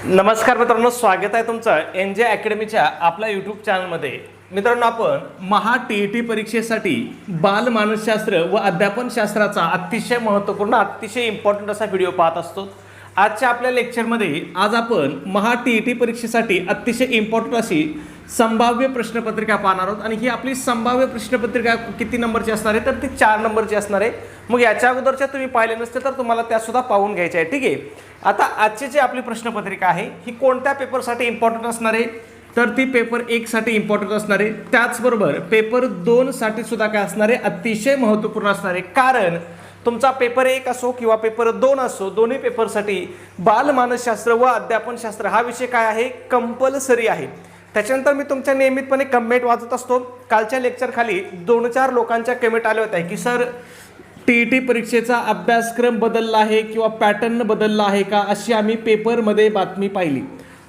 नमस्कार मित्रांनो, स्वागत आहे तुमचं एनजे अकॅडमीच्या आपल्या यूट्यूब चॅनलमध्ये. मित्रांनो, आपण महा टी परीक्षेसाठी बालमानसशास्त्र व अध्यापनशास्त्राचा अतिशय महत्त्वपूर्ण, अतिशय इम्पॉर्टंट असा व्हिडिओ पाहत असतो. आजच्या आपल्या लेक्चरमध्ये आज आपण महा टी परीक्षेसाठी अतिशय इम्पॉर्टंट अशी संभाव्य प्रश्नपत्रिका पाहणार आहोत. आणि ही आपली संभाव्य प्रश्नपत्रिका किती नंबरची असणार आहे, तर ती 4 नंबरची असणार आहे. मग याच्या अगोदरच्या तुम्ही पाहिले नसते तर तुम्हाला त्या सुद्धा पाहून घ्यायच्या आहे. ठीक आहे. आता आजची जी आपली प्रश्नपत्रिका आहे ही कोणत्या पेपरसाठी इम्पॉर्टंट असणार आहे, तर ती पेपर 1 साठी इम्पॉर्टंट असणार आहे. त्याचबरोबर पेपर 2 साठी सुद्धा काय असणार आहे, अतिशय महत्त्वपूर्ण असणार आहे. कारण तुमचा पेपर 1 असो किंवा पेपर 2 असो, दोन्ही पेपरसाठी बालमानसशास्त्र व अध्यापनशास्त्र हा विषय काय आहे, कंपल्सरी आहे. त्याच्यानंतर मी तुमच्या नियमितपणे कमेंट वाचत असतो. कालच्या लेक्चर खाली 2-4 लोकांच्या कमेंट आल्या होत्या की सर टी परीक्षेचा अभ्यासक्रम बदलला आहे किंवा पॅटर्न बदलला आहे का, अशी आम्ही पेपरमध्ये बातमी पाहिली.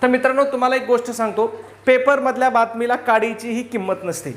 तर मित्रांनो, तुम्हाला एक गोष्ट सांगतो, पेपरमधल्या बातमीला काडीचीही किंमत नसते.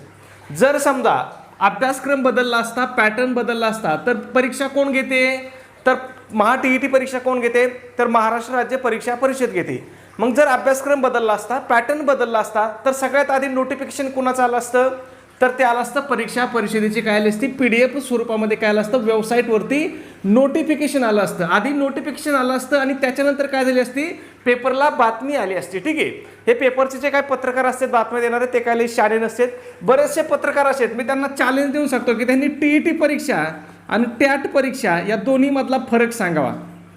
जर समजा अभ्यासक्रम बदलला असता, पॅटर्न बदलला असता, तर परीक्षा कोण घेते, तर महा टी परीक्षा कोण घेते, तर महाराष्ट्र राज्य परीक्षा परिषद घेते. मग जर अभ्यासक्रम बदलला असता, पॅटर्न बदलला असता, तर सगळ्यात आधी नोटिफिकेशन कुणाचं आलं असतं, तर ते आलं असतं परीक्षा परिषदेची. काय आली असती, PDF स्वरूपामध्ये काय आलं असतं, वेबसाईटवरती नोटिफिकेशन आलं असतं. आधी नोटिफिकेशन आलं असतं आणि त्याच्यानंतर काय झाली असती, पेपरला बातमी आली असती. ठीक आहे. हे पेपरचे जे काय पत्रकार असतात बातम्या देणारे, ते काय शाळे नसतात. बरेचसे पत्रकार असतात, मी त्यांना चॅलेंज देऊन सांगतो की त्यांनी टी परीक्षा आणि टॅट परीक्षा या दोन्ही मधला फरक सांगावा.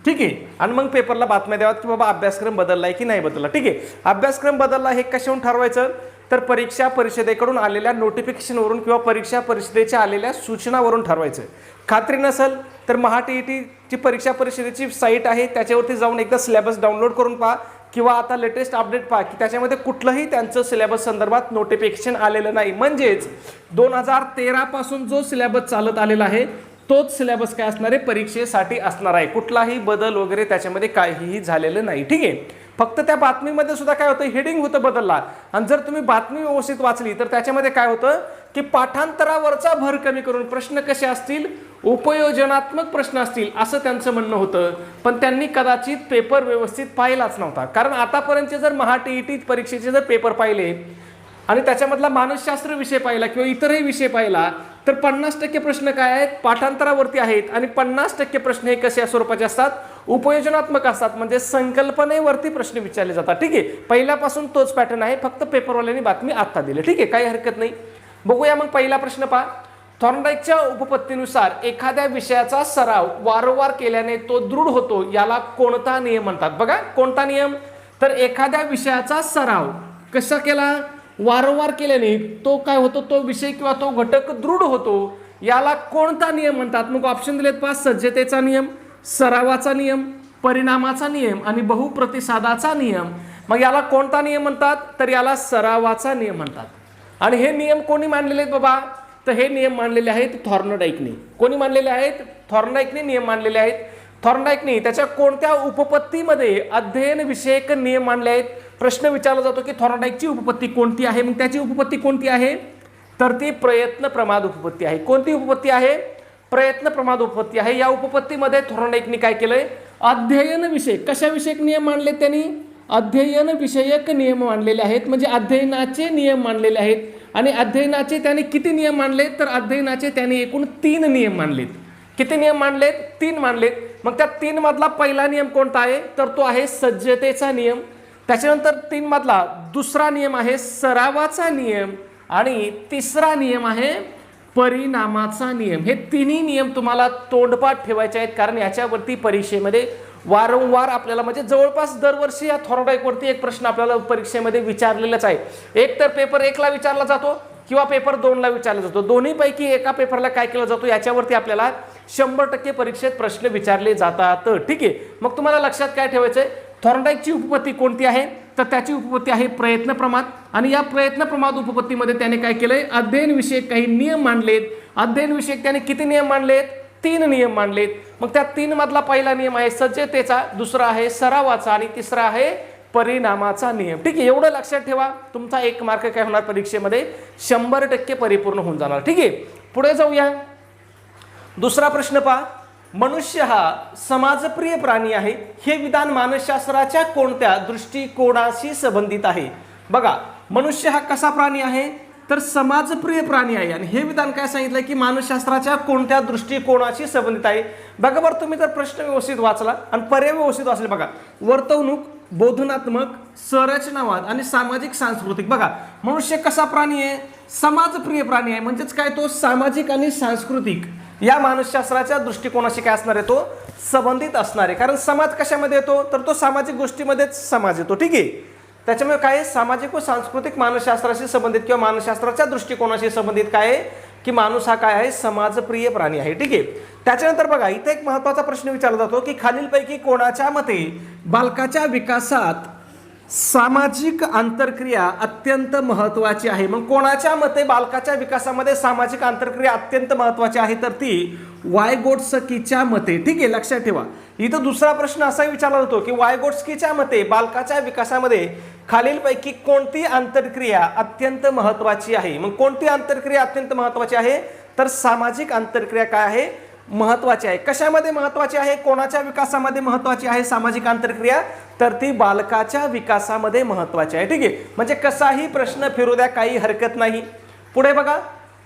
ठीक आहे. आणि मग पेपरला बातम्या द्यावात की बाबा अभ्यासक्रम बदलला आहे की नाही बदलला. ठीक आहे. अभ्यासक्रम बदलला हे कशावरून ठरवायचं, तर परीक्षा परिषदेकडून आलेल्या नोटिफिकेशनवरून किंवा परीक्षा परिषदेच्या आलेल्या सूचनावरून ठरवायचं. खात्री नसेल तर महा टी परीक्षा परिषदेची साईट आहे, त्याच्यावरती जाऊन एकदा सिलेबस डाउनलोड करून पहा किंवा आता लेटेस्ट अपडेट पहा की त्याच्यामध्ये कुठलंही त्यांचं सिलेबस संदर्भात नोटिफिकेशन आलेलं नाही. म्हणजेच 2013 पासून जो सिलेबस चालत आलेला आहे तोच सिलेबस काय असणार आहे, परीक्षेसाठी असणार आहे. कुठलाही बदल वगैरे त्याच्यामध्ये काहीही झालेलं नाही. ठीक आहे. फक्त त्या बातमीमध्ये सुद्धा काय होतं, हेडिंग होतं बदलला. आणि जर तुम्ही बातमी व्यवस्थित वाचली तर त्याच्यामध्ये काय होतं की पाठांतरावरचा भर कमी करून प्रश्न कसे असतील, उपयोजनात्मक प्रश्न असतील असं त्यांचं म्हणणं होतं. पण त्यांनी कदाचित पेपर व्यवस्थित पाहिलाच नव्हता. कारण आतापर्यंतचे जर महा टी परीक्षेचे जर पेपर पाहिले आणि त्याच्यामधला मानसशास्त्र विषय पाहिला किंवा इतरही विषय पाहिला तर 50% प्रश्न काय आहेत, पाठांतरावरती आहेत. आणि 50% प्रश्न हे कशा स्वरूपाचे असतात, उपयोजनात्मक असतात. म्हणजे संकल्पनेवरती प्रश्न विचारले जातात. ठीक आहे. पहिल्यापासून तोच पॅटर्न आहे, फक्त पेपरवाल्यांनी बातमी आत्ता दिली. ठीक आहे, काही हरकत नाही. बघूया मग पहिला प्रश्न पहा. थॉर्नडाईकच्या उपपत्तीनुसार एखाद्या विषयाचा सराव वारंवार केल्याने तो दृढ होतो, याला कोणता नियम म्हणतात. बघा कोणता नियम, तर एखाद्या विषयाचा सराव कसा केला, वारंवार केल्याने तो काय होतो, तो विषय किंवा तो घटक दृढ होतो, याला कोणता नियम म्हणतात. मग ऑप्शन दिलेत पहा, सज्जतेचा नियम, सरावाचा नियम, परिणामाचा नियम आणि बहुप्रतिसादाचा नियम. मग याला कोणता नियम म्हणतात, तर याला सरावाचा नियम म्हणतात. आणि हे नियम कोणी मांडलेले आहेत बाबा, तर हे नियम मांडलेले आहेत थॉर्नडाईकने. कोणी मांडलेले आहेत, थॉर्नडाईकने नियम मांडलेले आहेत. थॉर्नडाईकने त्याच्या कोणत्या उपपत्तीमध्ये अध्ययन विषयक नियम मांडले आहेत. प्रश्न विचारला जातो की थॉर्नडाईकची उपपत्ती कोणती आहे, मग त्याची उपपत्ती कोणती आहे, तर ती प्रयत्न प्रमाद उपपत्ती आहे. कोणती उपपत्ती आहे, प्रयत्न प्रमाद उपपत्ती आहे. या उपपत्तीमध्ये थॉर्नडाईकने काय केलंय, अध्ययन विषयक, कशाविषयक नियम मांडले त्यांनी, अध्ययन विषयक नियम मांडलेले आहेत. म्हणजे अध्ययनाचे नियम मांडलेले आहेत. आणि अध्ययनाचे त्याने किती नियम मांडलेत, तर अध्ययनाचे त्याने एकूण 3 नियम मांडलेत. किती नियम मांडलेत, 3 मांडलेत. मग त्या 3 मधला पहिला नियम कोणता आहे, तर तो आहे सज्जतेचा नियम. त्याच्यानंतर 3 मधला दुसरा नियम आहे सरावाचा नियम आणि तिसरा नियम आहे परिणामाचा नियम. हे तिन्ही नियम तुम्हाला तोंडपाठ ठेवायचे आहेत, कारण याच्यावरती परीक्षेमध्ये वारंवार आपल्याला म्हणजे जवळपास दरवर्षी या थॉर्नडाईकवरती एक प्रश्न आपल्याला परीक्षेमध्ये विचारलेलाच आहे. एक तर पेपर 1 ला विचारला जातो किंवा पेपर 2 ला विचारला जातो. दोन्हीपैकी एका पेपरला काय केलं जातो, याच्यावरती आपल्याला 100% परीक्षेत प्रश्न विचारले जातात. ठीक आहे. मग तुम्हाला लक्षात काय ठेवायचंय, थॉर्नडाईकची उपपत्ती कोणती आहे, तर त्याची उपपत्ती आहे प्रयत्न प्रमाद. आणि या प्रयत्न प्रमाद उपपत्तीमध्ये त्याने काय केलंय, अध्ययन विषयक काही नियम मांडलेत. अध्ययन विषयक त्याने किती नियम मांडलेत, 3 नियम मांडलेत. मग त्या 3 मधला पहिला नियम आहे सज्जतेचा, दुसरा आहे सरावाचा आणि तिसरा आहे परिणामाचा नियम. ठीक आहे. एवढं लक्षात ठेवा, तुमचा 1 मार्क काय होणार परीक्षेमध्ये 100% परिपूर्ण होऊन जाणार. ठीक आहे. पुढे जाऊया. दुसरा प्रश्न पहा. मनुष्य हा समाजप्रिय प्राणी आहे, हे विधान मानसशास्त्राच्या कोणत्या दृष्टिकोनाशी संबंधित आहे? बघा, मनुष्य हा कसा प्राणी आहे, तर समाजप्रिय प्राणी आहे. आणि हे विधान काय सांगितलं की मानसशास्त्राच्या कोणत्या दृष्टिकोनाशी संबंधित आहे? बघा बरं, तुम्ही जर प्रश्न व्यवस्थित वाचला आणि पर्याय व्यवस्थित वाचले, बघा, वर्तवणूक, बोधनात्मक, संरचनावाद आणि सामाजिक सांस्कृतिक. बघा, मनुष्य कसा प्राणी आहे? समाजप्रिय प्राणी आहे. म्हणजेच काय, तो सामाजिक आणि सांस्कृतिक या मानसशास्त्राच्या दृष्टिकोनाशी काय असणार आहे, तो संबंधित असणार आहे. कारण समाज कशामध्ये येतो, तर तो सामाजिक गोष्टीमध्येच समाज येतो. ठीक आहे, त्याच्यामुळे काय, सामाजिक व सांस्कृतिक मानसशास्त्राशी संबंधित किंवा मानसशास्त्राच्या दृष्टिकोनाशी संबंधित काय आहे की माणूस हा काय आहे, समाजप्रिय प्राणी आहे. ठीक आहे, त्याच्यानंतर बघा, इथे एक महत्त्वाचा प्रश्न विचारला जातो की खालीलपैकी कोणाच्या मते बालकाच्या विकासात सामाजिक आंतरक्रिया अत्यंत महत्त्वाची आहे? मग कोणाच्या मते बालकाच्या विकासामध्ये सामाजिक आंतरक्रिया अत्यंत महत्त्वाची आहे? तर ती वायगोट्स्कीच्या मते. ठीक आहे, लक्षात ठेवा. इथं दुसरा प्रश्न असा विचारला जातो की वायगोट्स्कीच्या मते बालकाच्या विकासामध्ये खालीलपैकी कोणती आंतरक्रिया अत्यंत महत्त्वाची आहे? मग कोणती आंतरक्रिया अत्यंत महत्त्वाची आहे? तर सामाजिक आंतरक्रिया काय आहे, महत्त्वाची आहे. कशामध्ये महत्त्वाची आहे? कोणाच्या विकासामध्ये महत्त्वाची आहे सामाजिक आंतरक्रिया? तर ती बालकाच्या विकासामध्ये महत्त्वाची आहे. ठीक आहे, म्हणजे कसाही प्रश्न फिरू द्या, काही हरकत नाही. पुढे बघा,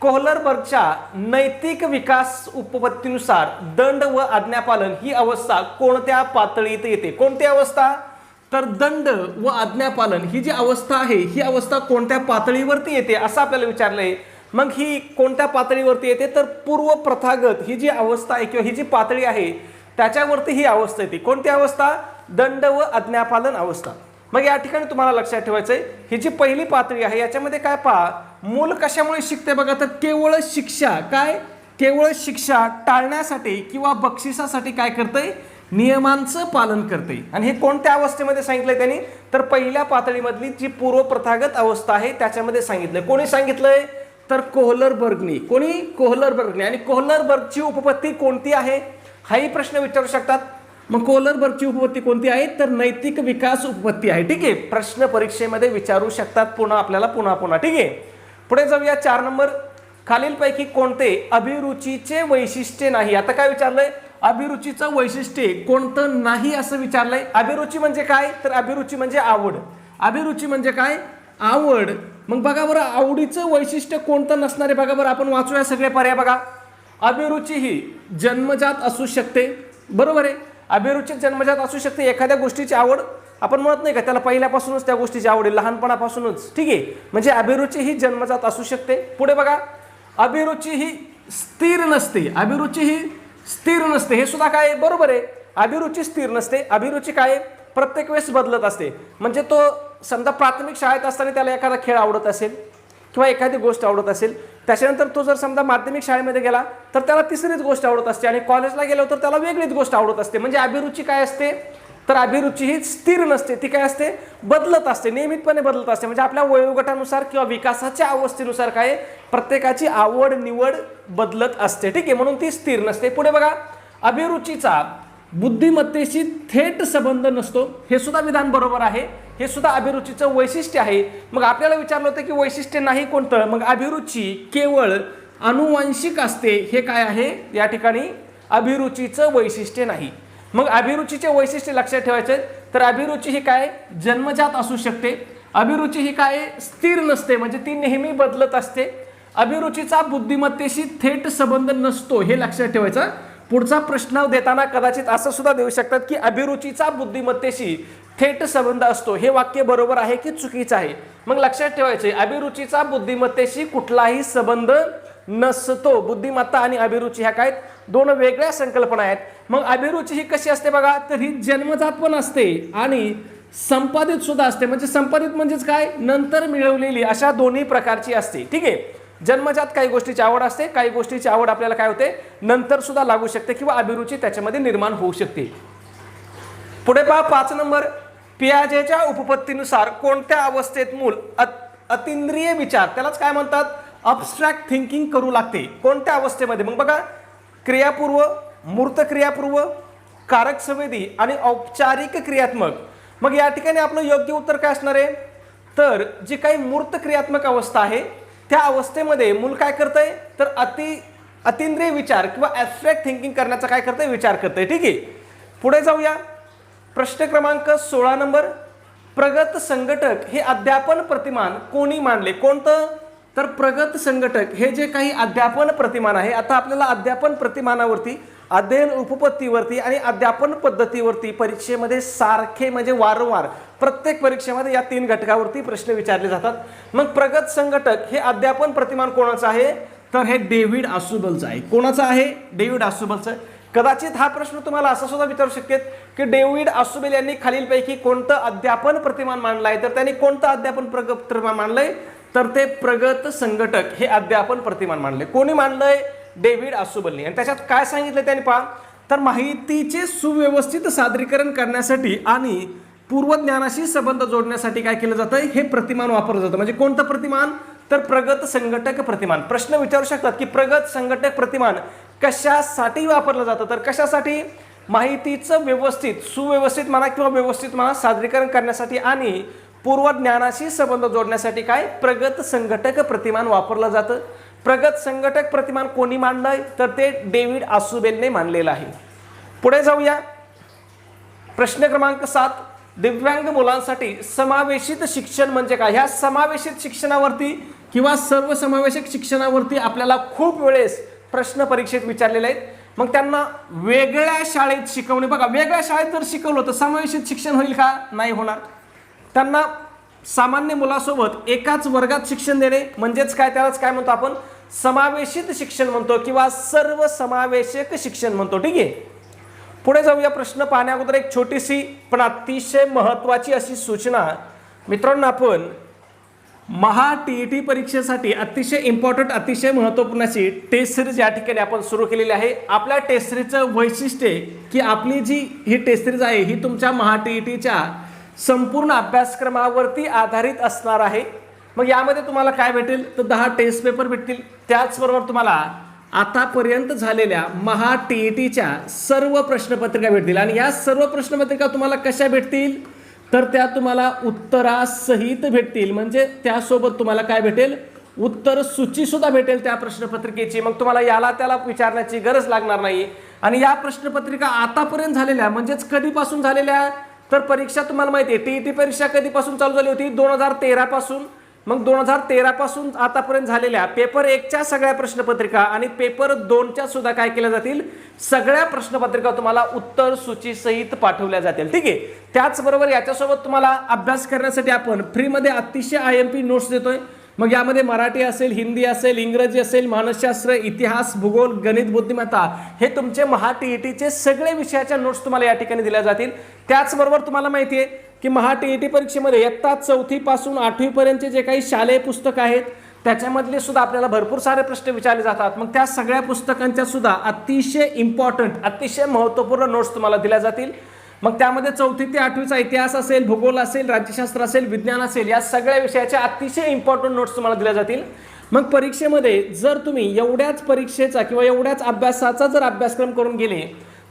कोहलरबर्गच्या नैतिक विकास उपपत्तीनुसार दंड व आज्ञापालन ही अवस्था कोणत्या पातळीत येते? कोणती अवस्था? तर दंड व आज्ञापालन ही जी अवस्था आहे, ही अवस्था कोणत्या पातळीवरती येते असं आपल्याला विचारलंय. मग ही कोणत्या पातळीवरती येते? तर पूर्व प्रथागत ही जी अवस्था आहे किंवा ही जी पातळी आहे त्याच्यावरती ही अवस्था येते. कोणती अवस्था? दंड व आज्ञापालन अवस्था. मग या ठिकाणी तुम्हाला लक्षात ठेवायचंय, ही जी पहिली पातळी आहे याच्यामध्ये काय पहा, मूल कशामुळे शिकते? बघा, तर केवळ शिक्षा. काय? केवळ शिक्षा टाळण्यासाठी किंवा बक्षिसासाठी काय करते? नियमांचं पालन करते. आणि हे कोणत्या अवस्थेमध्ये सांगितलंय त्यांनी? तर पहिल्या पातळीमधली जी पूर्व प्रथागत अवस्था आहे त्याच्यामध्ये सांगितलंय. कोणी सांगितलंय? तर कोहलरबर्गनी. कोणी? कोहलरबर्गनी. आणि कोहलरबर्गची उपपत्ती कोणती आहे हाही प्रश्न विचारू शकतात. मग कोहलरबर्गची उपपत्ती कोणती आहे? तर नैतिक विकास उपपत्ती आहे. ठीक आहे, प्रश्न परीक्षेमध्ये विचारू शकतात पुन्हा. ठीक आहे, पुढे जाऊया. 4 नंबर, खालीलपैकी कोणते अभिरुचीचे वैशिष्ट्य नाही? आता काय विचारलंय? अभिरुचीचं वैशिष्ट्य कोणतं नाही असं विचारलंय. अभिरुची म्हणजे काय? तर अभिरुची म्हणजे आवड. अभिरुची म्हणजे काय? आवड. मग बघा बरं, आवडीचं वैशिष्ट्य कोणतं नसणार आहे? बघा बरं, आपण वाचूया सगळे पर्याय. बघा, अभिरुची ही जन्मजात असू शकते. बरोबर आहे, अभिरुची जन्मजात असू शकते. एखाद्या गोष्टीची आवड आपण म्हणत नाही का त्याला पहिल्यापासूनच त्या गोष्टीची आवड आहे, लहानपणापासूनच. ठीक आहे, म्हणजे अभिरुची ही जन्मजात असू शकते. पुढे बघा, अभिरुची ही स्थिर नसते. अभिरुची ही स्थिर नसते, हे सुद्धा काय बरोबर आहे. अभिरुची स्थिर नसते. अभिरुची काय? प्रत्येक वेळेस बदलत असते. म्हणजे तो समजा प्राथमिक शाळेत असताना त्याला एखादा खेळ आवडत असेल किंवा एखादी गोष्ट आवडत असेल, त्याच्यानंतर तो जर समजा माध्यमिक शाळेमध्ये गेला तर त्याला तिसरीच गोष्ट आवडत असते आणि कॉलेजला गेलो तर त्याला वेगळीच गोष्ट आवडत असते. म्हणजे अभिरुची काय असते? तर अभिरुची ही स्थिर नसते, ती काय असते? बदलत असते, नियमितपणे बदलत असते. म्हणजे आपल्या वयोगटानुसार किंवा विकासाच्या अवस्थेनुसार काय प्रत्येकाची आवड निवड बदलत असते. ठीक आहे, म्हणून ती स्थिर नसते. पुढे बघा, अभिरुचीचा बुद्धिमत्तेशी थेट संबंध नसतो. हे सुद्धा विधान बरोबर आहे. हे सुद्धा अभिरुचीचं वैशिष्ट्य आहे. मग आपल्याला विचारलं होतं की वैशिष्ट्य नाही कोणतं? मग अभिरुची केवळ अनुवांशिक असते. हे काय आहे या ठिकाणी? अभिरुचीचं वैशिष्ट्य नाही. मग अभिरुचीचे वैशिष्ट्य लक्षात ठेवायचे. तर अभिरुची ही काय? जन्मजात असू शकते. अभिरुची ही काय? स्थिर नसते, म्हणजे ती नेहमी बदलत असते. अभिरुचीचा बुद्धिमत्तेशी थेट संबंध नसतो, हे लक्षात ठेवायचं. पुढचा प्रश्न देताना कदाचित असं सुद्धा देऊ शकतात की अभिरुचीचा बुद्धिमत्तेशी थेट संबंध असतो. हे वाक्य बरोबर आहे की चुकीचं आहे? मग लक्षात ठेवायचे, अभिरुचीचा बुद्धिमत्तेशी कुठलाही संबंध नसतो. बुद्धिमत्ता आणि अभिरुची ह्या काय दोन वेगळ्या संकल्पना आहेत. मग अभिरुची ही कशी असते बघा, तर ही जन्मजात पण असते आणि संपादित सुद्धा असते. म्हणजे संपादित म्हणजेच काय? नंतर मिळवलेली, अशा दोन्ही प्रकारची असते. ठीक आहे, जन्मजात काही गोष्टीची आवड असते, काही गोष्टीची आवड आपल्याला काय होते नंतर सुद्धा लागू शकते किंवा अभिरुची त्याच्यामध्ये निर्माण होऊ शकते. पुढे पहा 5 नंबर, पियाजेच्या उपपत्तीनुसार कोणत्या अवस्थेत मूल अतिंद्रिय विचार, त्यालाच काय म्हणतात? अबस्ट्रॅक्ट थिंकिंग करू लागते. कोणत्या अवस्थेमध्ये? मग बघा, क्रियापूर्व, मूर्त क्रियापूर्व, कारक संवेदी आणि औपचारिक क्रियात्मक. मग या ठिकाणी आपलं योग्य उत्तर काय असणार आहे? तर जी काही मूर्त क्रियात्मक अवस्था आहे त्या अवस्थेमध्ये मूल काय करतंय? तर अतिंद्रिय विचार किंवा ॲब्स्ट्रॅक्ट थिंकिंग करण्याचा काय करते, विचार करते. ठीक आहे, पुढे जाऊया. प्रश्न क्रमांक 16 नंबर. प्रगत संघटक हे अध्यापन प्रतिमान कोणी मांडले? कोणतं? तर प्रगत संघटक हे जे काही अध्यापन प्रतिमान आहे. आता आपल्याला अध्यापन प्रतिमानावरती, अध्ययन उपपत्तीवरती आणि अध्यापन पद्धतीवरती परीक्षेमध्ये सारखे म्हणजे वारंवार प्रत्येक परीक्षेमध्ये या 3 घटकावरती प्रश्न विचारले जातात. मग प्रगत संघटक हे अध्यापन प्रतिमान कोणाचं आहे? तर हे डेव्हिड आसुबलचं आहे. कोणाचं आहे? डेव्हिड आसुबलचं. कदाचित हा प्रश्न तुम्हाला असा सुद्धा विचारू शकेल की डेव्हिड आसुबेल यांनी खालीलपैकी कोणतं अध्यापन प्रतिमान मांडलंय? तर त्यांनी कोणतं अध्यापन प्रतिमान मांडलंय? तर ते प्रगत संघटक हे अध्यापन प्रतिमान मांडले. कोणी मांडलंय? डेव्हिड आसुबलनी. आणि त्याच्यात काय सांगितलं त्यांनी पहा, तर माहितीचे सुव्यवस्थित सादरीकरण करण्यासाठी आणि पूर्वज्ञानाशी संबंध जोडण्यासाठी काय केलं जातं? हे प्रतिमान वापरलं जातं. म्हणजे कोणतं प्रतिमान? तर प्रगत संघटक प्रतिमान. प्रश्न विचारू शकतात की प्रगत संघटक प्रतिमान कशासाठी वापरलं जातं? तर कशासाठी? माहितीचं व्यवस्थित, सुव्यवस्थित म्हणा किंवा व्यवस्थित म्हणा, सादरीकरण करण्यासाठी आणि पूर्वज्ञानाशी संबंध जोडण्यासाठी काय प्रगत संघटक प्रतिमान वापरलं जातं. प्रगत संघटक प्रतिमान कोणी मांडलंय? तर ते डेव्हिड आसुबेलने मांडलेलं आहे. पुढे जाऊया. प्रश्न क्रमांक 7. दिव्यांग मुलांसाठी समावेशित शिक्षण म्हणजे काय? ह्या समावेशित शिक्षणावरती किंवा सर्वसमावेशक शिक्षणावरती आपल्याला खूप वेळेस प्रश्न परीक्षेत विचारलेले आहेत. मग त्यांना वेगळ्या शाळेत शिकवणे. बघा, वेगळ्या शाळेत जर शिकवलं तर समावेशित शिक्षण होईल का? नाही होणार. त्यांना सामान्य मुलासोबत एकाच वर्गात शिक्षण देणे म्हणजेच काय, त्यालाच काय म्हणतो आपण? समावेशित शिक्षण म्हणतो किंवा सर्वसमावेशक शिक्षण म्हणतो. ठीक आहे, पुढे जाऊया. प्रश्न पाहण्या अगोदर एक छोटीशी पण अतिशय महत्त्वाची अशी सूचना. मित्रांनो, आपण महा टीईटी परीक्षेसाठी अतिशय इम्पॉर्टंट, अतिशय महत्त्वपूर्ण अशी टेस्ट सिरीज या ठिकाणी आपण सुरू केलेली आहे. आपल्या टेस्ट सिरीजचं वैशिष्ट्य आहे की आपली जी ही टेस्ट सिरीज आहे ही तुमच्या महा टीईटीच्या संपूर्ण अभ्यासक्रमावरती आधारित असणार आहे. मग यामध्ये तुम्हाला काय भेटेल? तर 10 टेस्ट पेपर भेटतील. त्याचबरोबर तुम्हाला आतापर्यंत झालेल्या महा टीईटीच्या सर्व प्रश्नपत्रिका भेटतील. आणि या सर्व प्रश्नपत्रिका तुम्हाला कशा भेटतील? तर त्या तुम्हाला उत्तरासहित भेटतील. म्हणजे त्यासोबत तुम्हाला काय भेटेल? उत्तर सूची सुद्धा भेटेल त्या प्रश्नपत्रिकेची. मग तुम्हाला याला त्याला विचारण्याची गरज लागणार नाही. आणि या प्रश्नपत्रिका आतापर्यंत झालेल्या म्हणजेच कधीपासून झालेल्या? तर परीक्षा तुम्हाला माहिती आहे, टीईटी परीक्षा कधीपासून चालू झाली होती? 2013 पासून. मग 2013 पासून आतापर्यंत झालेल्या पेपर 1च्या सगळ्या प्रश्नपत्रिका आणि पेपर 2च्या सुद्धा काय केल्या जातील? सगळ्या प्रश्नपत्रिका तुम्हाला उत्तर सूची सहित पाठवल्या जातील. ठीक आहे, त्याचबरोबर याच्यासोबत तुम्हाला अभ्यास करण्यासाठी आपण फ्रीमध्ये अतिशय IMP नोट्स देतोय. मग यामध्ये मराठी असेल, हिंदी असेल, इंग्रजी असेल, मानसशास्त्र, इतिहास, भूगोल, गणित, बुद्धिमत्ता हे तुमचे महा टीईटीचे सगळे विषयाच्या नोट्स तुम्हाला या ठिकाणी दिल्या जातील. त्याचबरोबर तुम्हाला माहिती आहे की महा टीईटी परीक्षेमध्ये इयत्ता 4थी पासून 8वी पर्यंतचे जे काही शालेय पुस्तक आहेत त्याच्यामधले सुद्धा आपल्याला भरपूर सारे प्रश्न विचारले जातात. मग त्या सगळ्या पुस्तकांच्या सुद्धा अतिशय इम्पॉर्टंट, अतिशय महत्त्वपूर्ण नोट्स तुम्हाला दिल्या जातील. मग त्यामध्ये 4थी ते 8वीचा इतिहास असेल, भूगोल असेल, राज्यशास्त्र असेल, विज्ञान असेल, या सगळ्या विषयाच्या अतिशय इम्पॉर्टंट नोट्स तुम्हाला दिल्या जातील. मग परीक्षेमध्ये जर तुम्ही एवढ्याच परीक्षेचा किंवा एवढ्याच अभ्यासाचा जर अभ्यासक्रम करून गेले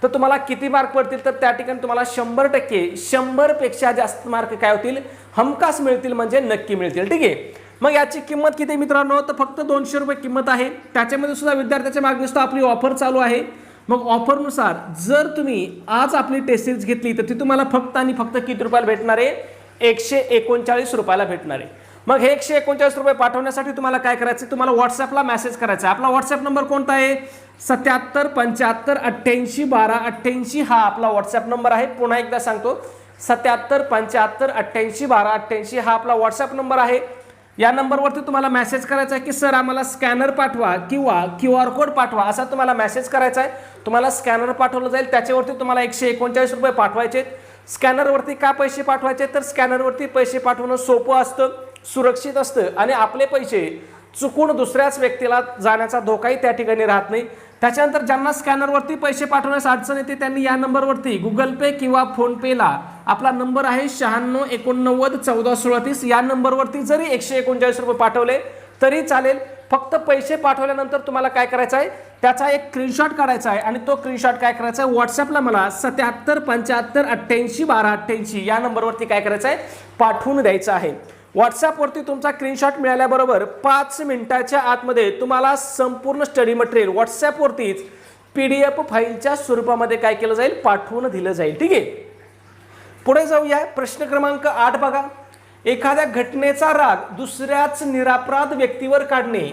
तर तुम्हाला किती मार्क पडतील? तर त्या ठिकाणी तुम्हाला 100% 100 पेक्षा जास्त मार्क काय होतील? हमखास मिळतील, म्हणजे नक्की मिळतील. ठीक आहे, मग याची किंमत किती मित्रांनो? तर फक्त 200 रुपये किंमत आहे. त्याच्यामध्ये सुद्धा विद्यार्थ्याच्या मागे सुद्धा आपली ऑफर चालू आहे. मग ऑफरनुसार जर तुम्ही आज आपली टेस्ट सिरीज घेतली तर ती तुम्हाला फक्त आणि फक्त किती रुपयाला भेटणार आहे? 139 रुपयाला भेटणार आहे. मग हे 139 रुपये पाठवण्यासाठी तुम्हाला काय करायचं? तुम्हाला व्हॉट्सअपला मेसेज करायचा आहे. आपला व्हॉट्सअप नंबर कोणता आहे? 77 75 88 12 88 हा आपला व्हॉट्सअप नंबर आहे. पुन्हा एकदा सांगतो, 77 75 88 12 88 हा आपला व्हॉट्सअप नंबर आहे. या नंबरवरती तुम्हाला मेसेज करायचा आहे की सर आम्हाला स्कॅनर पाठवा किंवा QR कोड पाठवा, असा तुम्हाला मेसेज करायचा आहे. तुम्हाला स्कॅनर पाठवलं जाईल, त्याच्यावरती तुम्हाला 139 रुपये पाठवायचे. स्कॅनरवरती का पैसे पाठवायचे? तर स्कॅनरवरती पैसे पाठवणं सोपं असतं, सुरक्षित असतं आणि आपले पैसे चुकून दुसऱ्याच व्यक्तीला जाण्याचा धोकाही त्या ठिकाणी राहत नाही. त्याच्यानंतर ज्यांना स्कॅनरवरती पैसे पाठवण्यास अडचण येते त्यांनी या नंबरवरती गुगल पे किंवा फोनपेला आपला नंबर आहे 96 89 14 36 या नंबरवरती जरी 139 रुपये पाठवले तरी चालेल. फक्त पैसे पाठवल्यानंतर तुम्हाला काय करायचं आहे? त्याचा एक स्क्रीनशॉट काढायचा आहे आणि तो स्क्रीनशॉट काय करायचा आहे? व्हॉट्सअपला मला 77 75 88 12 88 या नंबरवरती काय करायचं आहे? पाठवून द्यायचं आहे. व्हॉट्सॲपवरती तुमचा स्क्रीनशॉट मिळाल्याबरोबर 5 मिनिटाच्या आतमध्ये तुम्हाला संपूर्ण स्टडी मटेरियल व्हॉट्सॲपवरतीच PDF फाईलच्या स्वरूपामध्ये काय केलं जाईल, पाठवून दिलं जाईल. ठीक आहे, पुढे जाऊया. प्रश्न क्रमांक 8 बघा. एखाद्या घटनेचा राग दुसऱ्याच निरपराध व्यक्तीवर काढणे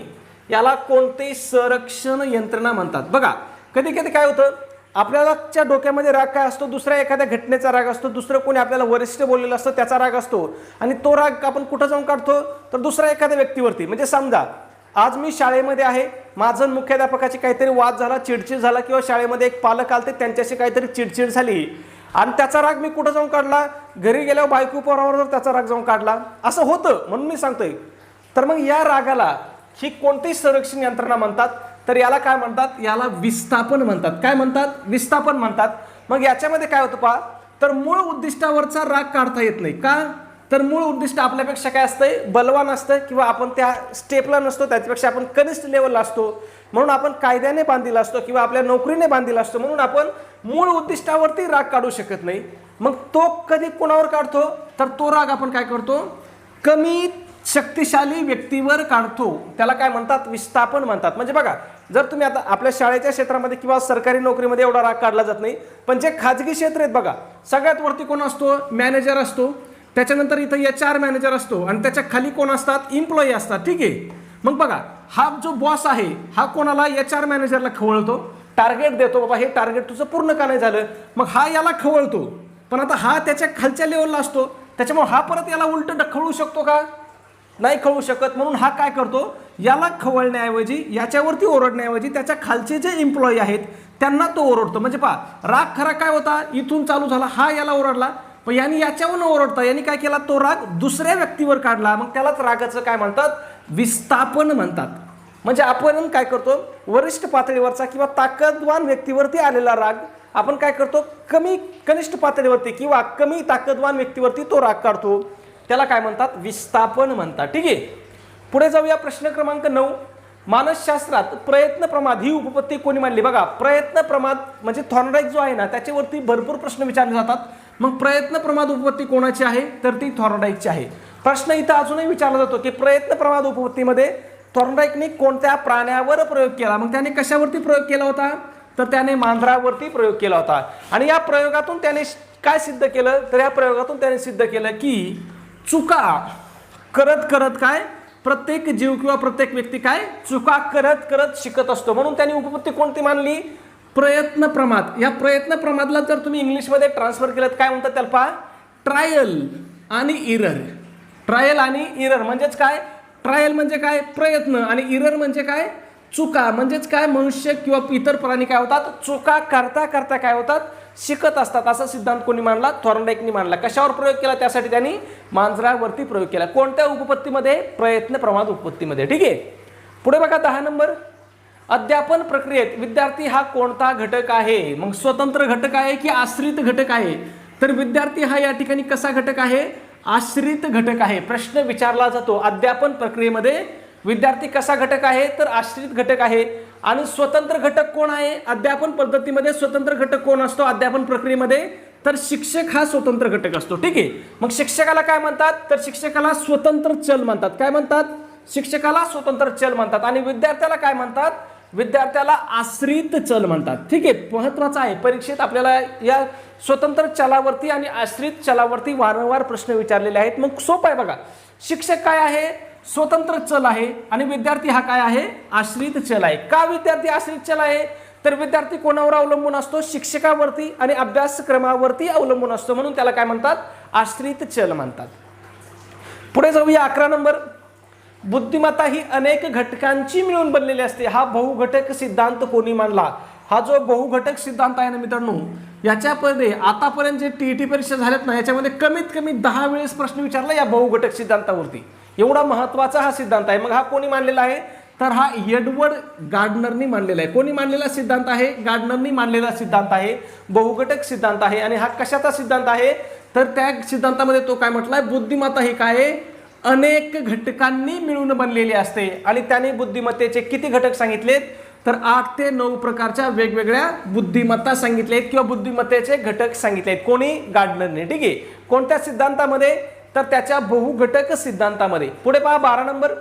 याला कोणते संरक्षण यंत्रणा म्हणतात. बघा, कधी कधी काय होतं, आपल्याच्या डोक्यामध्ये राग काय असतो, दुसऱ्या एखाद्या घटनेचा राग असतो, दुसरं कोणी आपल्याला वरिष्ठ बोललेलं असतं त्याचा राग असतो, आणि तो राग आपण कुठं जाऊन काढतो, तर दुसऱ्या एखाद्या व्यक्तीवरती. म्हणजे समजा आज मी शाळेमध्ये आहे, माझं मुख्याध्यापकाची काहीतरी वाद झाला, चिडचिड झाला, किंवा शाळेमध्ये एक पालक आलते त्यांच्याशी काहीतरी चिडचिड झाली, आणि त्याचा राग मी कुठं जाऊन काढला, घरी गेल्यावर बायको पोरावर त्याचा राग जाऊन काढला. असं होतं, म्हणून मी सांगतोय. तर मग या रागाला ही कोणती संरक्षण यंत्रणा म्हणतात, तर याला काय म्हणतात, याला विस्थापन म्हणतात. काय म्हणतात, विस्थापन म्हणतात. मग याच्यामध्ये काय होतं पहा, तर मूळ उद्दिष्टावरचा राग काढता येत नाही. का, तर मूळ उद्दिष्ट आपल्यापेक्षा काय असतंय, बलवान असतं, किंवा आपण त्या स्टेपला नसतो, त्याच्यापेक्षा आपण कनिष्ठ लेवलला असतो, म्हणून आपण कायद्याने बांधलेला असतो किंवा आपल्या नोकरीने बांधलेला असतो, म्हणून आपण मूळ उद्दिष्टावरती राग काढू शकत नाही. मग तो कधी कोणावर काढतो, तर तो राग आपण काय करतो, कमी शक्तिशाली व्यक्तीवर काढतो. त्याला काय म्हणतात, विस्थापन म्हणतात. म्हणजे बघा, जर तुम्ही आता आपल्या शाळेच्या क्षेत्रामध्ये किंवा सरकारी नोकरीमध्ये एवढा राग काढला जात नाही, पण जे खाजगी क्षेत्र आहेत बघा, सगळ्यात वरती कोण असतो, मॅनेजर असतो, त्याच्यानंतर इथं HR मॅनेजर असतो, आणि त्याच्या खाली कोण असतात, एम्प्लॉई असतात. ठीक आहे, मग बघा, हा जो बॉस आहे हा कोणाला, HR मॅनेजरला खवळतो, टार्गेट देतो, बाबा हे टार्गेट तुझं पूर्ण का नाही झालं, मग हा याला खवळतो. पण आता हा त्याच्या खालच्या लेवलला असतो, त्याच्यामुळे हा परत याला उलट खवळू शकतो का, नाही खवळू शकत. म्हणून हा काय करतो, याला खवळण्याऐवजी, याच्यावरती ओरडण्याऐवजी त्याच्या खालचे जे एम्प्लॉई आहेत त्यांना तो ओरडतो. म्हणजे पहा, राग खरा काय होता, इथून चालू झाला, हा याला ओरडला, पण यांनी याच्यावर ओरडता यांनी काय केला, तो राग दुसऱ्या व्यक्तीवर काढला. मग त्यालाच रागाचं काय म्हणतात, विस्थापन म्हणतात. म्हणजे आपण काय करतो, वरिष्ठ पातळीवरचा किंवा ताकदवान व्यक्तीवरती आलेला राग आपण काय करतो, कनिष्ठ पातळीवरती किंवा कमी ताकदवान व्यक्तीवरती तो राग काढतो, त्याला काय म्हणतात, विस्थापन म्हणतात. ठीक आहे, पुढे जाऊया. प्रश्न क्रमांक 9. मानसशास्त्रात प्रयत्न प्रमाद ही उपपत्ती कोणी मांडली. बघा, प्रयत्न प्रमाद म्हणजे थॉर्नडाईक जो आहे ना, त्याच्यावरती भरपूर प्रश्न विचारले जातात. मग प्रयत्न प्रमाद उपपत्ती कोणाची आहे, तर ती थॉर्नडाईकची आहे. प्रश्न इथं अजूनही विचारला जातो की प्रयत्न प्रमाद उपपत्तीमध्ये थॉर्नडाईकने कोणत्या प्राण्यावर प्रयोग केला. मग त्याने कशावरती प्रयोग केला होता, तर त्याने मांजरावरती प्रयोग केला होता. आणि या प्रयोगातून त्याने काय सिद्ध केलं, तर या प्रयोगातून त्याने सिद्ध केलं की चुका करत करत काय, प्रत्येक जीव किंवा प्रत्येक व्यक्ती काय, चुका करत करत शिकत असतो. म्हणून त्यांनी उपपत्ती कोणती मानली, प्रयत्न प्रमाद. या प्रयत्न प्रमादला जर तुम्ही इंग्लिशमध्ये ट्रान्सफर केलं काय म्हणतात, त्याला पहा, ट्रायल आणि इरर. ट्रायल आणि इरर म्हणजेच काय, ट्रायल म्हणजे काय, प्रयत्न, आणि इरर म्हणजे काय, चुका. म्हणजेच काय, मनुष्य किंवा इतर प्राणी काय होतात, चुका करता करता काय होतात, शिकत असतात. असा सिद्धांत कोणी मांडला, थॉर्नडाईकनी मांडला. कशावर प्रयोग केला, त्यासाठी त्यांनी मांजरावरती प्रयोग केला. कोणत्या उपपत्तीमध्ये, प्रयत्न प्रमाद उपपत्तीमध्ये. ठीक आहे, पुढे बघा 10 नंबर. अध्यापन प्रक्रियेत विद्यार्थी हा कोणता घटक आहे. मग स्वतंत्र घटक आहे की आश्रित घटक आहे, तर विद्यार्थी हा या ठिकाणी कसा घटक आहे, आश्रित घटक आहे. प्रश्न विचारला जातो, अध्यापन प्रक्रियेमध्ये विद्यार्थी कसा घटक आहे, तर आश्रित घटक आहे. आणि स्वतंत्र घटक कोण आहे, अध्यापन पद्धतीमध्ये स्वतंत्र घटक कोण असतो अध्यापन प्रक्रियेमध्ये, तर शिक्षक हा स्वतंत्र घटक असतो. ठीक आहे, मग शिक्षकाला काय म्हणतात, तर शिक्षकाला स्वतंत्र चल म्हणतात. काय म्हणतात, शिक्षकाला स्वतंत्र चल म्हणतात. आणि विद्यार्थ्याला काय म्हणतात, विद्यार्थ्याला आश्रित चल म्हणतात. ठीक आहे, महत्वाचं आहे, परीक्षेत आपल्याला या स्वतंत्र चलावरती आणि आश्रित चलावरती वारंवार प्रश्न विचारलेले आहेत. मग सोपं आहे बघा, शिक्षक काय आहे, स्वतंत्र चल आहे, आणि विद्यार्थी हा काय आहे, आश्रित चल आहे. का विद्यार्थी आश्रित चल आहे, तर विद्यार्थी कोणावर अवलंबून असतो, शिक्षकावरती आणि अभ्यासक्रमावरती अवलंबून असतो, म्हणून त्याला काय म्हणतात, आश्रित चल म्हणतात. पुढे जाऊया 11 नंबर. बुद्धिमत्ता ही अनेक घटकांची मिळून बनलेली असते. हा बहुघटक सिद्धांत कोणी मांडला. हा जो बहुघटक सिद्धांत आहे ना मित्रांनो, याच्यामध्ये आतापर्यंत जे TET परीक्षा झाल्यात ना, याच्यामध्ये कमीत कमी 10 वेळेस प्रश्न विचारला या बहुघटक सिद्धांतावरती. एवढा महत्वाचा हा सिद्धांत आहे. मग हा कोणी मांडलेला आहे, तर हा एडवर्ड गार्डनरनी मांडलेला आहे. कोणी मांडलेला सिद्धांत आहे, गार्डनरनी मांडलेला सिद्धांत आहे, बहुघटक सिद्धांत आहे. आणि हा कशाचा सिद्धांत आहे, तर त्या सिद्धांतामध्ये तो काय म्हटलाय, बुद्धिमत्ता ही काय, अनेक घटकांनी मिळून बनलेली असते. आणि त्याने बुद्धिमत्तेचे किती घटक सांगितलेत, तर 8 ते 9 प्रकारच्या वेगवेगळ्या बुद्धिमत्ता सांगितलेत किंवा बुद्धिमत्तेचे घटक सांगितलेत. कोणी, गार्डनरने. ठीक आहे, कोणत्या सिद्धांतामध्ये, तर त्याच्या बहुघटक सिद्धांतामध्ये. पुढे पहा 12 नंबर,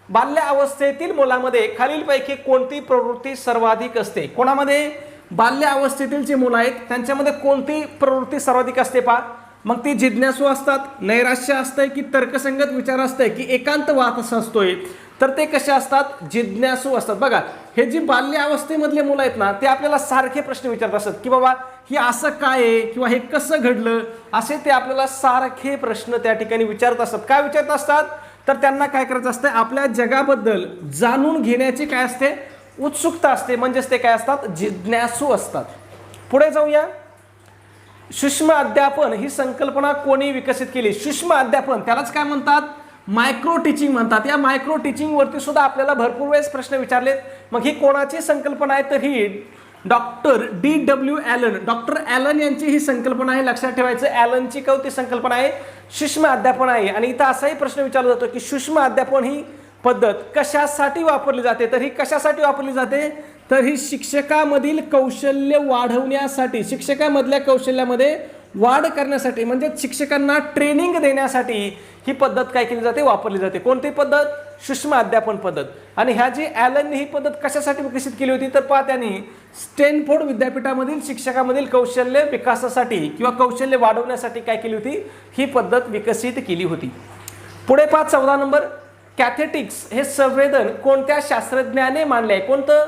बाल्य अवस्थेतील मुलामध्ये खालीलपैकी कोणती प्रवृत्ती सर्वाधिक असते? कोणामध्ये? बाल्य अवस्थेतील जे मुलं आहेत त्यांच्यामध्ये कोणती प्रवृत्ती सर्वाधिक असते पहा. मग ती जिज्ञासू असतात, नैराश्य असतंय की तर्कसंगत विचार असतंय की एकांतवाद असतोय? तर ते कसे असतात? जिज्ञासू असतात. बघा, हे जी बाल्य अवस्थेमधले मुलं आहेत ना ते आपल्याला सारखे प्रश्न विचारत असतात की बाबा हे असं काय आहे किंवा हे कसं घडलं, असे ते आपल्याला सारखे प्रश्न त्या ठिकाणी विचारत असतात. काय विचारत असतात? तर त्यांना काय करायचं असतं? आपल्या जगाबद्दल जाणून घेण्याची काय असते? उत्सुकता असते. म्हणजेच ते काय असतात? जिज्ञासू असतात. पुढे जाऊया. सूक्ष्म अध्यापन ही संकल्पना कोणी विकसित केली? सूक्ष्म अध्यापन त्यालाच काय म्हणतात? मायक्रो टीचिंग म्हणतात. या मायक्रो टीचिंग वरती सुद्धा आपल्याला भरपूर वेळेस प्रश्न विचारलेत. मग ही कोणाची संकल्पना आहे? तर ही doctor D.W. Allen, doctor Allen यांची ही संकल्पना आहे. लक्षात ठेवायचं, ॲलनची कोणती संकल्पना आहे? सूक्ष्म अध्यापन आहे. आणि इथं असाही प्रश्न विचारला जातो की सूक्ष्म अध्यापन ही पद्धत कशासाठी वापरली जाते? तर ही कशासाठी वापरली जाते? तर ही शिक्षकामधील कौशल्य वाढवण्यासाठी, शिक्षकामधल्या कौशल्यामध्ये वाढ करण्यासाठी, म्हणजे शिक्षकांना ट्रेनिंग देण्यासाठी ही पद्धत काय केली जाते? वापरली जाते. कोणती पद्धत? सूक्ष्म अध्यापन पद्धत. आणि ह्या जी ॲलनने ही पद्धत कशासाठी विकसित केली होती? तर पहा, त्यांनी स्टॅनफोर्ड विद्यापीठामधील शिक्षकामधील कौशल्य विकासासाठी किंवा कौशल्य वाढवण्यासाठी काय केली होती? ही पद्धत विकसित केली होती. पुढे पहा 14 नंबर, कॅथेटिक्स हे संवेदन कोणत्या शास्त्रज्ञाने मांडले आहे? कोणतं?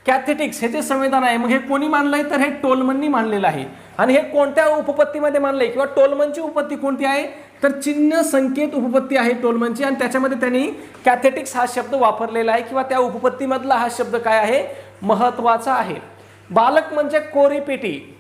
कॅथेटिक्स हे जे संविधान आहे मग हे कोणी मांडलंय? तर हे टोलमननी मांडलेलं आहे. आणि हे कोणत्या उपपत्तीमध्ये मांडलंय किंवा टोलमनची उपपत्ती कोणती आहे? तर चिन्ह संकेत उपपत्ती आहे टोलमनची. आणि त्याच्यामध्ये त्यांनी कॅथेटिक्स हा शब्द वापरलेला आहे किंवा त्या उपपत्तीमधला हा शब्द काय आहे? महत्वाचा आहे. बालक म्हणजे कोरीपेटी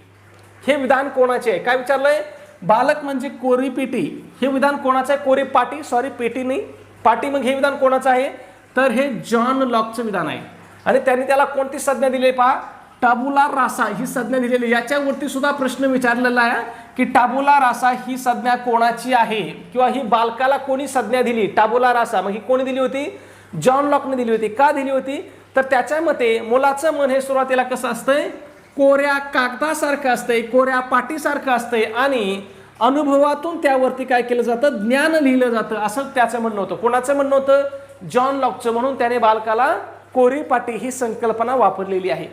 हे विधान कोणाचे आहे? काय विचारलंय? बालक म्हणजे कोरीपेटी हे विधान कोणाचं आहे? कोरीपाटी, सॉरी पेटी नाही, पाटी. मग हे विधान कोणाचं आहे? तर हे जॉन लॉकचं विधान आहे. आणि त्यांनी त्याला कोणती संज्ञा दिली? पहा, टाबुला रासा ही संज्ञा दिलेली. याच्यावरती सुद्धा प्रश्न विचारलेला आहे की टाबुला रासा ही संज्ञा कोणाची आहे किंवा ही बालकाला कोणी संज्ञा दिली? टाबुला रासा. मग ही कोणी दिली होती? जॉन लॉकने दिली होती. का दिली होती? तर त्याच्या मते मुलाचं मन हे सुरुवातीला कसं असतंय? कोऱ्या कागदासारखं असतंय, कोऱ्या पाटीसारखं असतंय आणि अनुभवातून त्यावरती काय केलं जातं? ज्ञान लिहिलं जातं, असं त्याचं म्हणणं होतं. कोणाचं म्हणणं होतं? जॉन लॉकचं. म्हणून त्याने बालकाला कोरी पाटी ही संकल्पना वापरलेली आहे.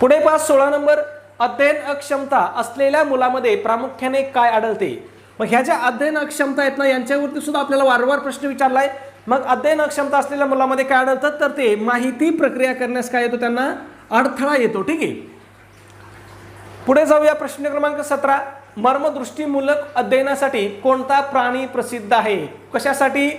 पुढे पहा 16 नंबर, अध्ययन अक्षमता असलेल्या मुलामध्ये प्रामुख्याने काय आढळते? मग ह्या ज्या अध्ययन अक्षमता आहेत ना यांच्यावरती सुद्धा आपल्याला वारंवार प्रश्न विचारलाय. मग अध्ययन अक्षमता असलेल्या मुलामध्ये काय आढळतं? तर ते माहिती प्रक्रिया करण्यास काय येतो? त्यांना अडथळा येतो. ठीक आहे. पुढे जाऊया. प्रश्न क्रमांक 17, मर्मदृष्टीमूलक अध्ययनासाठी कोणता प्राणी प्रसिद्ध आहे? कशासाठी?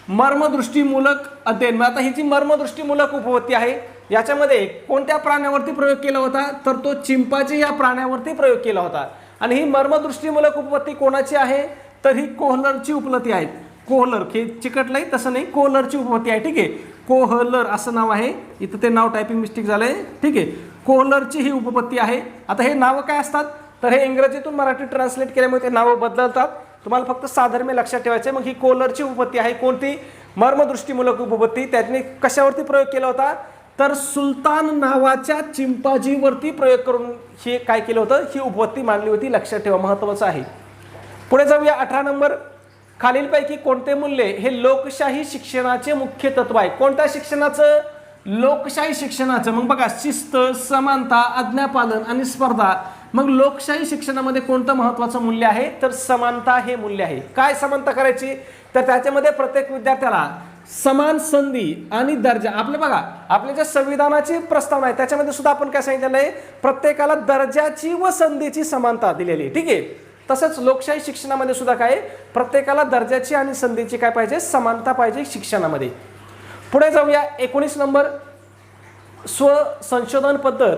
मर्मदृष्टीमूलक अध्ययन. आता ही जी मर्मदृष्टीमूलक उपपत्ती आहे याच्यामध्ये कोणत्या प्राण्यावरती प्रयोग केला होता? तर तो चिंपांझी या प्राण्यावरती प्रयोग केला होता. आणि ही मर्मदृष्टीमूलक उपपत्ती कोणाची आहे? तर ही कोहलरची उपपत्ती आहे. कोहलर, हे चिकटलंय तसं नाही, कोहलरची उपपत्ती आहे. ठीक आहे, कोहलर असं नाव आहे. इथं ते नाव टायपिंग मिस्टेक झालंय. ठीक आहे, कोहलरची ही उपपत्ती आहे. आता हे नावं काय असतात? तर हे इंग्रजीतून मराठी ट्रान्सलेट केल्यामुळे ते नावं बदलतात. तुम्हाला फक्त साधर्म्य लक्षात ठेवायचे. मग ही कोहलरची उपपत्ती आहे. कोणती? मर्मदृष्टीमूलक उपपत्ती. त्याने कशावरती प्रयोग केला होता? तर सुलतान नावाच्या चिंपांझीवरती प्रयोग करून हे काय केलं होतं? ही उपपत्ती मांडली होती. लक्षात ठेवा, महत्त्वाचं आहे. पुढे जाऊया. 18 नंबर, खालीलपैकी कोणते मूल्य हे लोकशाही शिक्षणाचे मुख्य तत्व आहे? कोणत्या शिक्षणाचं? लोकशाही शिक्षणाचं. मग बघा, शिस्त, समानता, आज्ञापालन आणि स्पर्धा. मग लोकशाही शिक्षणामध्ये कोणतं महत्त्वाचं मूल्य आहे? तर समानता हे मूल्य आहे. काय समानता करायची? तर त्याच्यामध्ये प्रत्येक विद्यार्थ्याला समान संधी आणि दर्जा. आपले बघा, आपले जे संविधानाची प्रस्तावना आहे त्याच्यामध्ये सुद्धा आपण काय सांगितलेलं आहे? प्रत्येकाला दर्जाची व संधीची समानता दिलेली आहे. ठीक आहे, तसंच लोकशाही शिक्षणामध्ये सुद्धा काय? प्रत्येकाला दर्जाची आणि संधीची काय पाहिजे? समानता पाहिजे शिक्षणामध्ये. पुढे जाऊया. 19 नंबर, स्वसंशोधन पद्धत.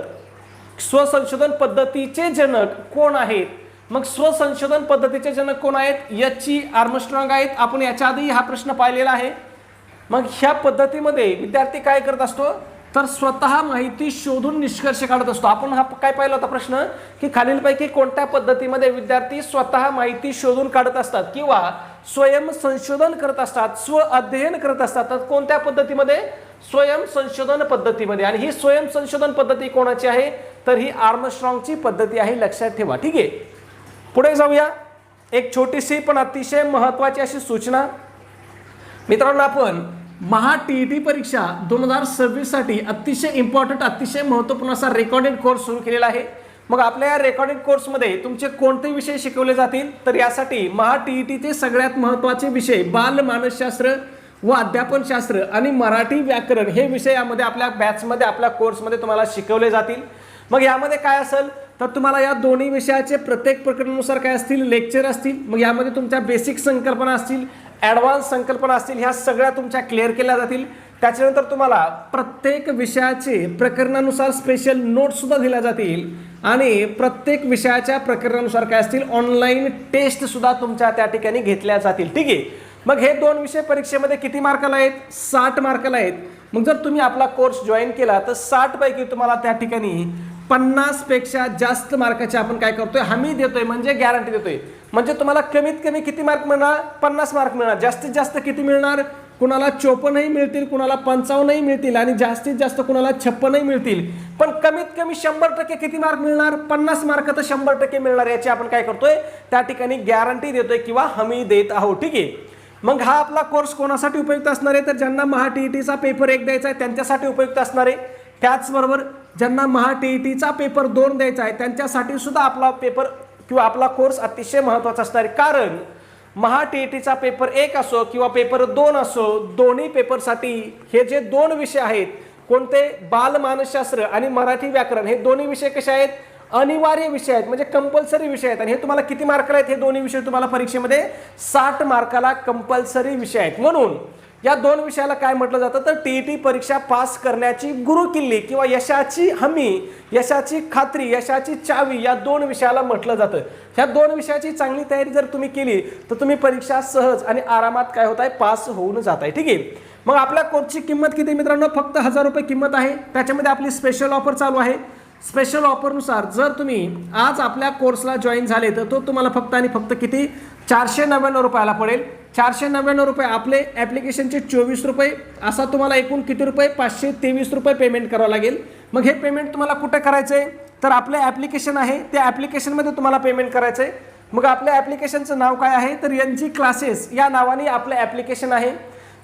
स्वसंशोधन पद्धतीचे जनक कोण आहेत? मग स्वसंशोधन पद्धतीचे जनक कोण आहेत? H.E. आर्मस्ट्रॉंग आहेत. आपण याच्या आधी हा प्रश्न पाहिलेला आहे. मग ह्या पद्धतीमध्ये विद्यार्थी काय करत असतो? तर स्वतः माहिती शोधून निष्कर्ष काढत असतो. आपण हा काय पाहिला होता प्रश्न की खालीलपैकी कोणत्या पद्धतीमध्ये विद्यार्थी स्वतः माहिती शोधून काढत असतात किंवा स्वयं संशोधन करत असतात, स्व अध्ययन करत असतात? तर कोणत्या पद्धतीमध्ये? स्वयं संशोधन पद्धतीमध्ये. आणि ही स्वयं संशोधन पद्धती कोणाची आहे? तर ही आर्मस्ट्रॉंगची पद्धती आहे. लक्षात ठेवा. ठीक आहे, पुढे जाऊया. एक छोटीशी पण अतिशय महत्त्वाची अशी सूचना मित्रांनो, आपण महा टीईटी परीक्षा 2026 साठी अतिशय इम्पॉर्टंट अतिशय महत्त्वपूर्ण असा रेकॉर्डेड कोर्स सुरू केलेला आहे. मग आपल्या या रेकॉर्डेड कोर्समध्ये तुमचे कोणते विषय शिकवले जातील, तर यासाठी महा टीईटीचे सगळ्यात महत्त्वाचे विषय बाल मानसशास्त्र व अध्यापनशास्त्र आणि मराठी व्याकरण हे विषय यामध्ये आपल्या बॅचमध्ये आपल्या कोर्समध्ये तुम्हाला शिकवले जातील. मग यामध्ये काय असेल तर तुम्हाला या दोन्ही विषयाचे प्रत्येक प्रकरणानुसार काय असतील लेक्चर असतील. मग यामध्ये तुमच्या बेसिक संकल्पना असतील, ॲडव्हान्स संकल्पना असतील, ह्या सगळ्या तुमच्या क्लिअर केल्या जातील. त्याच्यानंतर तुम्हाला प्रत्येक विषयाचे प्रकरणानुसार स्पेशल नोट्ससुद्धा दिल्या जातील आणि प्रत्येक विषयाच्या प्रकरणानुसार काय असतील ऑनलाईन टेस्टसुद्धा तुमच्या त्या ठिकाणी घेतल्या जातील. ठीक आहे. मग हे दोन विषय परीक्षेमध्ये किती मार्काला आहेत? 60 मार्काला आहेत. मग जर तुम्ही आपला कोर्स जॉईन केला तर 60 पैकी तुम्हाला त्या ठिकाणी 50 पेक्षा जास्त मार्काचे आपण काय करतोय हमी देतोय, म्हणजे गॅरंटी देतोय. म्हणजे तुम्हाला कमीत कमी किती मार्क मिळणार? 50 मार्क मिळणार. जास्तीत जास्त किती मिळणार? कुणाला 54 मिळतील, कुणाला 55 मिळतील आणि जास्तीत जास्त कुणाला 56 मिळतील. पण कमीत कमी 100% किती मार्क मिळणार? 50 मार्क तर 100% मिळणार, याची आपण काय करतोय त्या ठिकाणी गॅरंटी देतोय किंवा हमी देत आहोत. ठीक आहे. मग हा आपला कोर्स कोणासाठी उपयुक्त असणार आहे? तर ज्यांना महा टीईटीचा पेपर 1 द्यायचा आहे त्यांच्यासाठी उपयुक्त असणार आहे. त्याचबरोबर ज्यांना महा टीईटीचा पेपर 2 द्यायचा आहे त्यांच्यासाठी सुद्धा आपला पेपर किंवा आपला कोर्स अतिशय महत्त्वाचा असणार आहे. कारण महा टीईटीचा पेपर 1 असो किंवा पेपर 2 असो, दोन्ही पेपरसाठी हे जे 2 विषय आहेत, कोणते? बाल मानसशास्त्र आणि मराठी व्याकरण, हे दोन्ही विषय कसे आहेत? अनिवार्य विषय आहेत, म्हणजे कंपल्सरी विषय आहेत. आणि हे तुम्हाला किती मार्काला आहेत? हे दोन्ही विषय तुम्हाला परीक्षेमध्ये 60 मार्काला कंपल्सरी विषय आहेत. म्हणून या 2 विषयाला काय म्हटलं जातं तर टीईटी परीक्षा पास करण्याची गुरुकिल्ली किंवा यशाची हमी, यशाची खात्री, यशाची चावी या 2 विषयाला म्हटलं जातं. ह्या 2 विषयाची चांगली तयारी जर तुम्ही केली तर तुम्ही परीक्षा सहज आणि आरामात काय होत आहे? पास होऊन जात आहे. ठीक आहे. मग आपल्या कोर्सची किंमत किती मित्रांनो? फक्त 1000 रुपये किंमत आहे. त्याच्यामध्ये आपली स्पेशल ऑफर चालू आहे. स्पेशल ऑफरनुसार जर तुम्ही आज आपल्या कोर्सला जॉईन झाले तर तो तुम्हाला फक्त आणि फक्त किती? 499 रुपयाला पडेल. 499 रुपये. आपले ॲप्लिकेशनचे 24 रुपये, असा तुम्हाला एकूण किती रुपये? 523 रुपये पेमेंट करावं लागेल. मग हे पेमेंट तुम्हाला कुठे करायचं आहे? तर आपलं ॲप्लिकेशन आहे त्या ॲप्लिकेशनमध्ये तुम्हाला पेमेंट करायचं आहे. मग आपल्या ॲप्लिकेशनचं नाव काय आहे? तर NG क्लासेस या नावाने आपलं ॲप्लिकेशन आहे.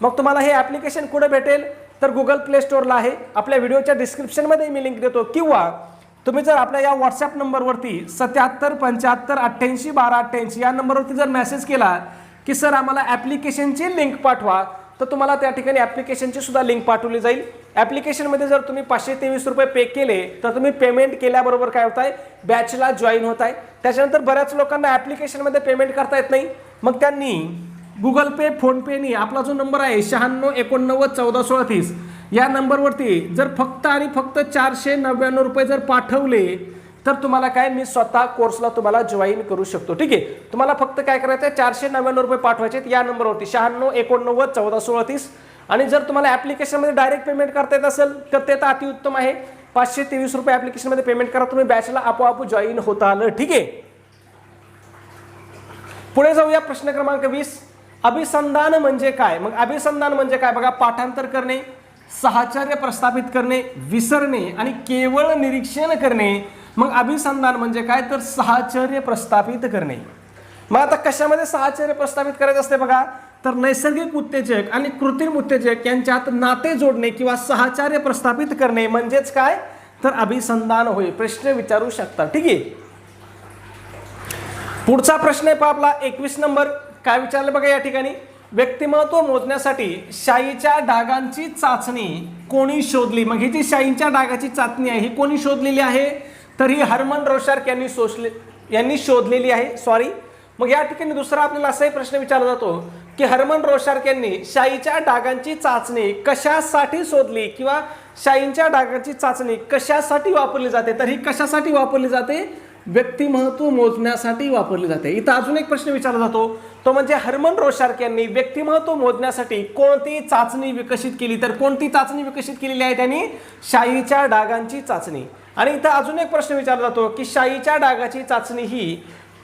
मग तुम्हाला हे ॲप्लिकेशन कुठे भेटेल? तर गुगल प्ले स्टोअरला आहे. आपल्या व्हिडिओच्या डिस्क्रिप्शनमध्ये मी लिंक देतो, किंवा तुम्ही जर आपल्या या व्हॉट्सॲप नंबरवरती 77 75 88 12 88 या नंबरवरती जर मेसेज केला की सर आम्हाला ॲप्लिकेशनची लिंक पाठवा, तर तुम्हाला त्या ठिकाणी ॲप्लिकेशनची सुद्धा लिंक पाठवली जाईल. ॲप्लिकेशनमध्ये जर तुम्ही 523 रुपये पे केले तर तुम्ही पेमेंट केल्याबरोबर काय होत आहे? बॅचला जॉईन होत आहे. त्याच्यानंतर बऱ्याच लोकांना ॲप्लिकेशनमध्ये पेमेंट करता येत नाही. मग त्यांनी गुगल पे, फोनपेनी आपला जो नंबर आहे 96 89 14 16 30 या नंबरवरती जर फक्त आणि फक्त 499 रुपये जर पाठवले तर तुम्हाला काय, मी स्वतः कोर्सला तुम्हाला जॉईन करू शकतो. ठीक आहे. तुम्हाला फक्त काय करायचं आहे? 499 रुपये पाठवायचे या नंबरवरती 96 89 14 16 30. आणि जर तुम्हाला ॲप्लिकेशनमध्ये डायरेक्ट पेमेंट करता येत असेल तर ते तर अतिउत्तम आहे. 523 रुपये ॲप्लिकेशनमध्ये पेमेंट करा, तुम्ही बॅचला आपोआप जॉईन होता आलं. ठीक आहे. पुढे जाऊया. प्रश्न क्रमांक 20. अभिसंधान म्हणजे काय? मग अभिसंधान म्हणजे काय? बघा, पाठांतर करणे, साहचर्य प्रस्थापित करणे, विसरणे आणि केवळ निरीक्षण करणे. मग अभिसंधान म्हणजे काय? तर साहचर्य प्रस्थापित करणे. मग आता कशामध्ये साहचर्य प्रस्थापित करायचं असते? बघा, तर नैसर्गिक उत्तेजक आणि कृत्रिम उत्तेजक यांच्यात नाते जोडणे किंवा साहचर्य प्रस्थापित करणे म्हणजेच काय? तर अभिसंधान होय. प्रश्न विचारू शकता. ठीक आहे. पुढचा प्रश्न आहे आपला 21 नंबर. काय विचारलं बघा या ठिकाणी? व्यक्तिमत्व मोजण्यासाठी शाईच्या डागांची चाचणी कोणी शोधली? मग ही जी शाईच्या डागाची चाचणी आहे ही कोणी शोधलेली आहे? तर ही हर्मन रोशार्क यांनी शोधलेली आहे. सॉरी. मग या ठिकाणी दुसरा आपल्याला असाही प्रश्न विचारला जातो की हर्मन रोशार्क यांनी शाईच्या डागांची चाचणी कशासाठी शोधली किंवा शाईच्या डागांची चाचणी कशासाठी वापरली जाते? तर ही कशासाठी वापरली जाते? व्यक्तिमत्व मोजण्यासाठी वापरली जाते. इथं अजून एक प्रश्न विचारला जातो, तो म्हणजे हर्मन रोशार्क यांनी व्यक्तिमत्व मोजण्यासाठी कोणती चाचणी विकसित केली? तर कोणती चाचणी विकसित केलेली आहे त्यांनी? शाईच्या डागांची चाचणी. आणि इथं अजून एक प्रश्न विचारला जातो की शाईच्या डागाची चाचणी ही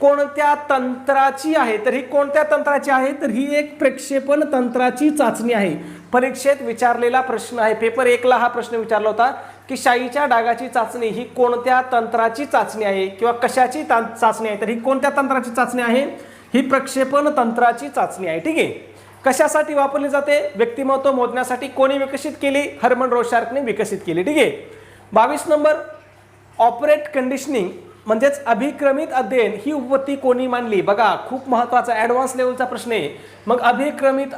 कोणत्या तंत्राची आहे? तर ही कोणत्या तंत्राची आहे? तर ही एक प्रक्षेपण तंत्राची चाचणी आहे. परीक्षेत विचारलेला प्रश्न आहे. पेपर 1ला हा प्रश्न विचारला होता की शाईच्या डागाची चाचणी ही कोणत्या तंत्राची चाचणी आहे किंवा कशाची चाचणी आहे? तर ही कोणत्या तंत्राची चाचणी आहे? ही प्रक्षेपण तंत्राची चाचणी आहे. ठीक आहे. कशासाठी वापरली जाते? व्यक्तिमत्व मोजण्यासाठी. कोणी विकसित केली? हर्मन रोशार्कने विकसित केली. ठीक आहे. 22 नंबर, ऑपरेट कंडिशनिंग म्हणजेच अभिक्रमित अध्ययन ही उपपत्ती कोणी मांडली? बघा, खूप महत्वाचा ॲडव्हान्स लेवलचा प्रश्न आहे. मग अभिक्रमित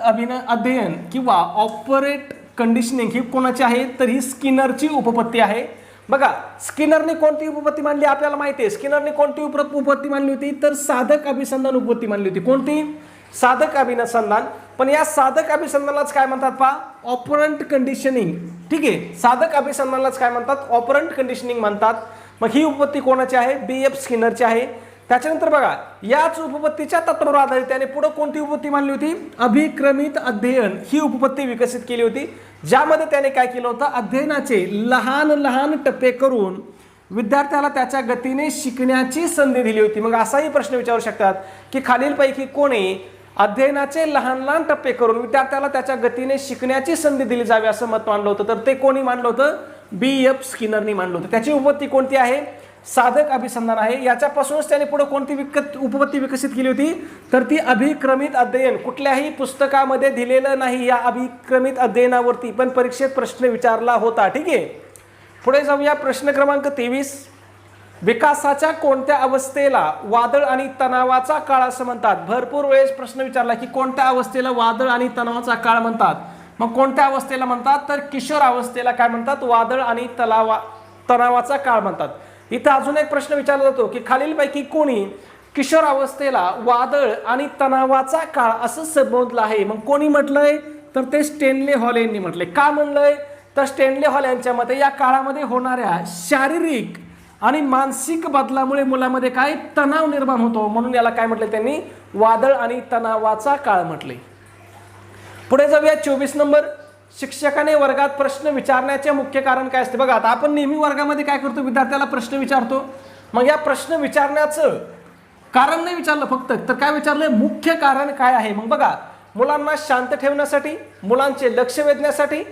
अध्ययन किंवा ऑपरेट कंडिशनिंग ही कोणाची आहे? तर ही स्किनरची उपपत्ती आहे. बघा, स्किनरने कोणती उपपत्ती मांडली आपल्याला माहिती आहे. स्किनरने कोणती उपपत्ती मांडली होती? तर साधक अभिसंधान उपपत्ती मांडली होती. कोणती? साधक अभिसंधान. पण या साधक अभिसंधानालाच काय म्हणतात पहा? ऑपरंट कंडिशनिंग. ठीक आहे. साधक अभिसंधानालाच काय म्हणतात? ऑपरंट कंडिशनिंग म्हणतात. मग ही उपपत्ती कोणाची आहे? B.F. स्किनरची आहे. त्याच्यानंतर बघा, याच उपपत्तीच्या तत्वावर आधारित त्याने पुढे कोणती उपपत्ती मांडली होती? अभिक्रमित अध्ययन ही उपपत्ती विकसित केली होती, ज्यामध्ये त्याने काय केलं होतं? अध्ययनाचे लहान लहान टप्पे करून विद्यार्थ्याला त्याच्या गतीने शिकण्याची संधी दिली होती. मग असाही प्रश्न विचारू शकतात की खालीलपैकी कोणी अध्ययनाचे लहान लहान टप्पे करून विद्यार्थ्याला त्याच्या गतीने शिकण्याची संधी दिली जावी असं मत मांडलं होतं? तर ते कोणी मांडलं होतं? B.F. स्किनरनी मांडलं होतं. त्याची उपपत्ती कोणती आहे? साधक अभिसंधान आहे. याच्यापासूनच त्याने पुढे कोणती उपपत्ती विकसित केली होती? तर ती अभिक्रमित अध्ययन. कुठल्याही पुस्तकामध्ये दिलेलं नाही या अभिक्रमित अध्ययनावरती, पण परीक्षेत प्रश्न विचारला होता. ठीक आहे. पुढे जाऊया. प्रश्न क्रमांक 23, विकासाच्या कोणत्या अवस्थेला वादळ आणि तणावाचा काळ असं म्हणतात? भरपूर वेळेस प्रश्न विचारला की कोणत्या अवस्थेला वादळ आणि तणावाचा काळ म्हणतात. मग कोणत्या अवस्थेला म्हणतात? तर किशोर अवस्थेला काय म्हणतात? वादळ आणि तणावाचा काळ म्हणतात. इथं अजून एक प्रश्न विचारला जातो की खालीलपैकी कोणी किशोर अवस्थेला वादळ आणि तणावाचा काळ असं संबोधलं आहे? मग कोणी म्हटलंय? तर ते स्टॅनले हॉल यांनी म्हटलंय. का म्हणलंय? तर स्टॅनले हॉल यांच्या मते या काळामध्ये होणाऱ्या शारीरिक आणि मानसिक बदलामुळे मुलामध्ये काय तणाव निर्माण होतो, म्हणून याला काय म्हटलं त्यांनी? वादळ आणि तणावाचा काळ म्हटले. पुढे जाऊया. 24 नंबर, शिक्षकाने वर्गात प्रश्न विचारण्याचे मुख्य कारण काय असते? बघा, आता आपण नेहमी वर्गामध्ये काय करतो? विद्यार्थ्याला प्रश्न विचारतो. मग या प्रश्न विचारण्याचं कारण नाही विचारलं फक्त, तर काय विचारलंय? मुख्य कारण काय आहे? मग बघा, मुलांना शांत ठेवण्यासाठी, मुलांचे लक्ष वेधण्यासाठी,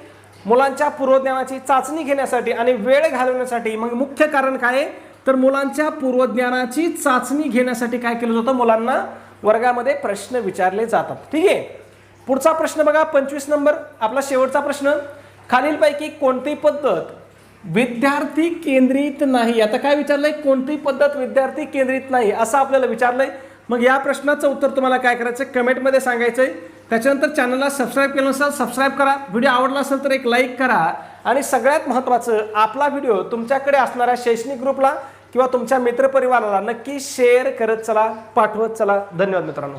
मुलांच्या पूर्वज्ञानाची चाचणी घेण्यासाठी आणि वेळ घालवण्यासाठी. मग मुख्य कारण काय आहे? तर मुलांच्या पूर्वज्ञानाची चाचणी घेण्यासाठी काय केलं जातं? मुलांना वर्गामध्ये प्रश्न विचारले जातात. ठीक आहे. पुढचा प्रश्न बघा, 25 नंबर, आपला शेवटचा प्रश्न. खालीलपैकी कोणती पद्धत विद्यार्थी केंद्रित नाही? आता काय विचारलंय? कोणती पद्धत विद्यार्थी केंद्रित नाही असं आपल्याला विचारलंय. मग या प्रश्नाचं उत्तर तुम्हाला काय करायचं? कमेंटमध्ये सांगायचंय. त्याच्यानंतर चॅनलला सबस्क्राईब केलं नसेल सबस्क्राईब करा. व्हिडिओ आवडला असेल तर एक लाईक करा. आणि सगळ्यात महत्त्वाचं, आपला व्हिडिओ तुमच्याकडे असणाऱ्या शैक्षणिक ग्रुपला किंवा तुमच्या मित्रपरिवाराला नक्की शेअर करत चला, पाठवत चला. धन्यवाद मित्रांनो.